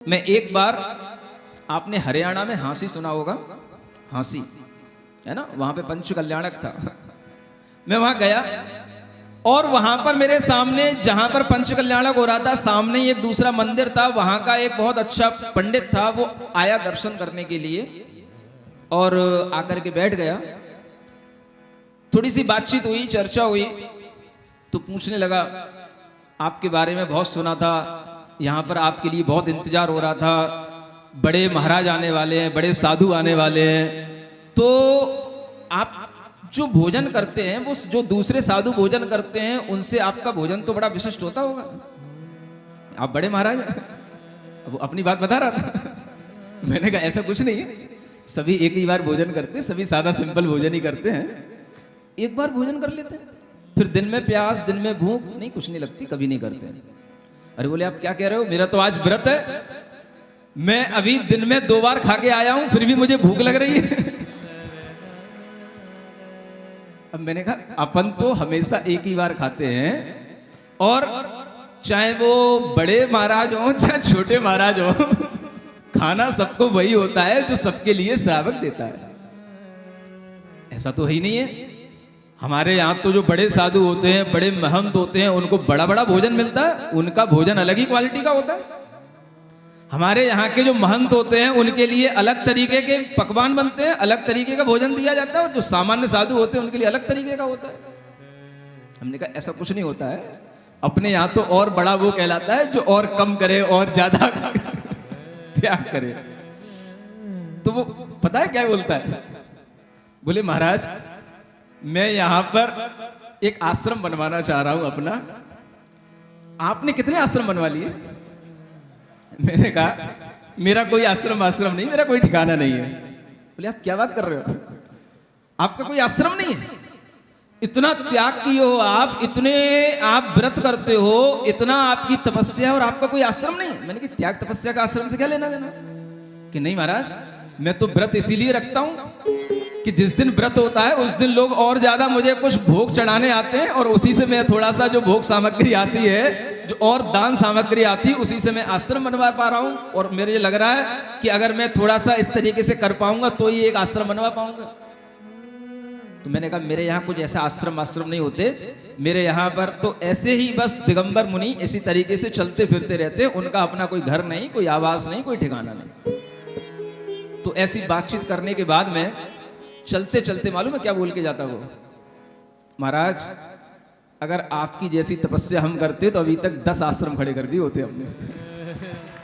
मैं एक बार, आपने हरियाणा में हाँसी सुना होगा, हाँसी है ना, वहां पे पंच कल्याणक था। मैं वहां गया और वहां पर मेरे सामने, जहां पर पंच कल्याणक हो रहा था, सामने ही एक दूसरा मंदिर था। वहां का एक बहुत अच्छा पंडित था, वो आया दर्शन करने के लिए और आकर के बैठ गया। थोड़ी सी बातचीत हुई, चर्चा हुई, तो पूछने लगा, आपके बारे में बहुत सुना था, यहाँ पर आपके लिए बहुत इंतजार हो रहा था, बड़े महाराज आने वाले हैं, बड़े साधु आने वाले हैं, तो आप जो भोजन करते हैं, वो जो दूसरे साधु भोजन करते हैं, उनसे आपका भोजन तो बड़ा विशिष्ट होता होगा। आप बड़े महाराज हैं। वो अपनी बात बता रहा था। मैंने कहा ऐसा कुछ नहीं है, सभी एक ही बार भोजन करते हैं, सभी सादा सिंपल भोजन ही करते हैं, एक बार भोजन कर लेते हैं, फिर दिन में प्यास, दिन में भूख नहीं, कुछ नहीं लगती, कभी नहीं करते हैं। अरे बोले आप क्या कह रहे हो, मेरा तो आज व्रत है, मैं अभी दिन में 2 बार खा के आया हूं, फिर भी मुझे भूख लग रही है। अब मैंने कहा अपन तो हमेशा एक ही बार खाते हैं, और चाहे वो बड़े महाराज हो चाहे छोटे महाराज हो, खाना सबको वही होता है जो सबके लिए श्रावक देता है। ऐसा तो ही नहीं है। हमारे यहाँ तो जो बड़े साधु होते हैं, बड़े महंत होते हैं, उनको बड़ा बड़ा भोजन मिलता है, उनका भोजन अलग ही क्वालिटी का होता है। हमारे यहाँ के जो महंत होते हैं, उनके लिए अलग तरीके के पकवान बनते हैं, अलग तरीके का भोजन दिया जाता है, और जो सामान्य साधु होते हैं उनके लिए अलग तरीके का होता है। हमने कहा ऐसा कुछ नहीं होता है, अपने यहाँ तो और बड़ा वो कहलाता है जो और कम करे और ज्यादा त्याग करे। तो वो पता है क्या बोलता है, बोले महाराज मैं यहां पर एक आश्रम बनवाना चाह रहा हूं अपना, आपने कितने आश्रम बनवा लिए? मैंने कहा मेरा कोई आश्रम नहीं, मेरा कोई ठिकाना नहीं है। बोले आप क्या बात कर रहे हो, आपका कोई आश्रम नहीं है? इतना त्याग किए हो आप, इतने आप व्रत करते हो, इतना आपकी तपस्या, और आपका कोई आश्रम नहीं है? मैंने कहा त्याग तपस्या का आश्रम से क्या लेना देना? कि नहीं महाराज, मैं तो व्रत इसीलिए रखता हूं कि जिस दिन व्रत होता है उस दिन लोग और ज्यादा मुझे कुछ भोग चढ़ाने आते हैं, और उसी से मैं थोड़ा सा जो भोग सामग्री आती है, जो और दान सामग्री आती है, उसी से मैं आश्रम बनवा पा रहा हूं। और मेरे ये लग रहा है कि अगर मैं थोड़ा सा इस तरीके से कर पाऊंगा तो ही एक आश्रम बनवा पाऊंगा। तो मैंने कहा मेरे यहाँ कुछ ऐसा आश्रम नहीं होते, मेरे यहाँ पर तो ऐसे ही बस दिगंबर मुनि इसी तरीके से चलते फिरते रहते हैं, उनका अपना कोई घर नहीं, कोई आवास नहीं, कोई ठिकाना नहीं। तो ऐसी बातचीत करने के बाद में चलते चलते मालूम है क्या बोल के जाता वो, महाराज अगर आपकी जैसी तपस्या हम करते तो अभी तक 10 आश्रम खड़े कर दिए होते हमने।